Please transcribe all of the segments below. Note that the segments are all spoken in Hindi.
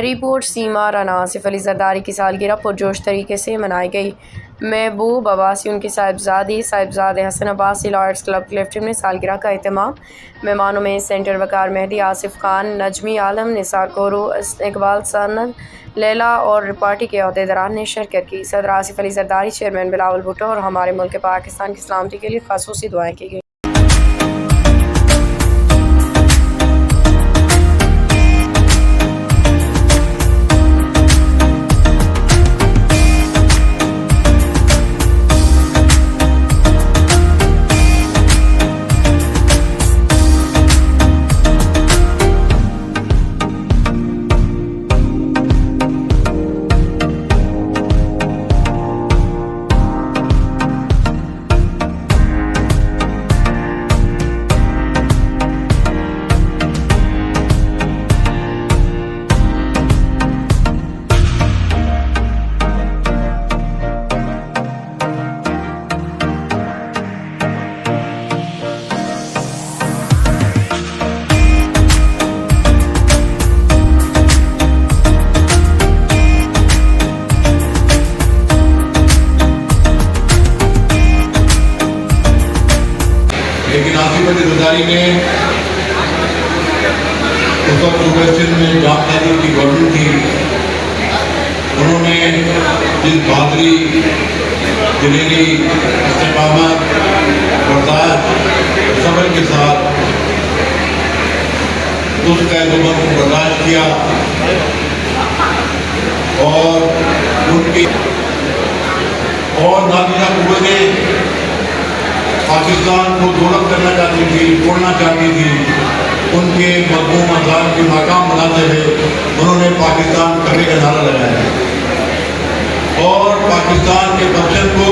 रिपोर्ट सीमा राना आसिफ अली जरदारी की सालगिरह पुरजोश तरीके से मनाई गई। महबूब अब्बासी उनके साहिबजादे हसन अब्बासी लॉयर्स क्लब क्लिफ्टन में सालगिरह का एहतमाम। मेहमानों में सेंटर वकार मेहदी, आसिफ खान, नजमी आलम, निसार कोरू, इकबाल सनद, लैला और पार्टी के अहदेदारान ने शिरकत की। सदर आसिफ अली जरदारी, चेयरमैन बिलावल भुट्टो और हमारे मुल्क पाकिस्तान की सलामती के लिए खासूसी दुआएं की गई। लेकिन आसिफ अली जरदारी ने उस वक्त वेस्टर्न में जहाँ तारीख की गवर्नमेंट थी, उन्होंने जिस बहादुरी, दिलेरी, इस्तेकामत, बर्दाश्त, सब्र के साथ उस कैदुमत को बर्दाश्त किया और उनकी और नाज़िरा कुव्वतें पाकिस्तान को दोलत करना चाहती थी, तोड़ना चाहती थी, उनके मज़मूम अज़ाम को नाकाम बनाते हुए उन्होंने पाकिस्तान करने का नारा लगाया और पाकिस्तान के फंक्शन को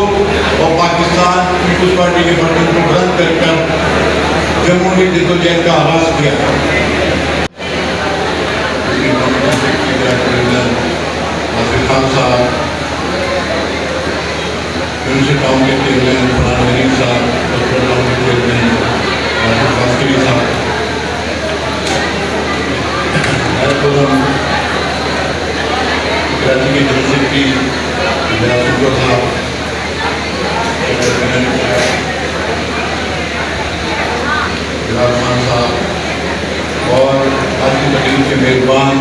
और पाकिस्तान पीपुल्स पार्टी के फंक्शन को बुलंद कर जमहूरी जद्दोजहद का आगाज़ किया। आसिफ खान साहब, म्यूनसिपल टाउन के चेयरमैन फरहान गनीम साहब, टाउन के चेयरमैन फास्करी साहब, कराची के जनरल सेक्रेटरी शुक्र साहब, बिलाल खान साहब और आज की तकरीब के मेज़बान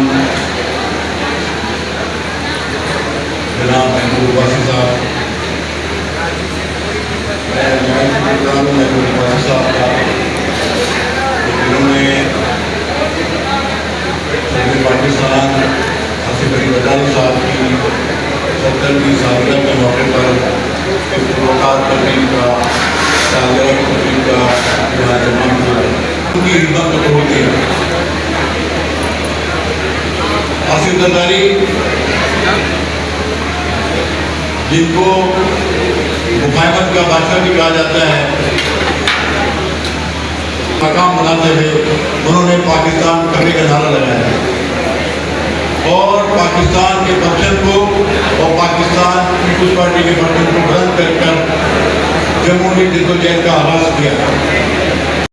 जनाब महबूब अब्बासी साहब, जिन्होंने पाकिस्तान आसिफ अली जरदारी साहब की 70वीं सालगिरह के मौके पर मुलाकात तकरीब का सालगिरह की तकरीब का यहाँ जमा किया। उनकी हिम्मत तो होती है। आसिफ जरदारी जिनको मुफाहमत का बादशाह भी कहा जाता है, नाकाम बनाते हुए उन्होंने पाकिस्तान करने का नारा लगाया और पाकिस्तान के फंक्शन को और पाकिस्तान पीपुल्स पार्टी के फंक्शन को बुलंद कर जमहूरी जद्दोजहद का आगाज़ किया।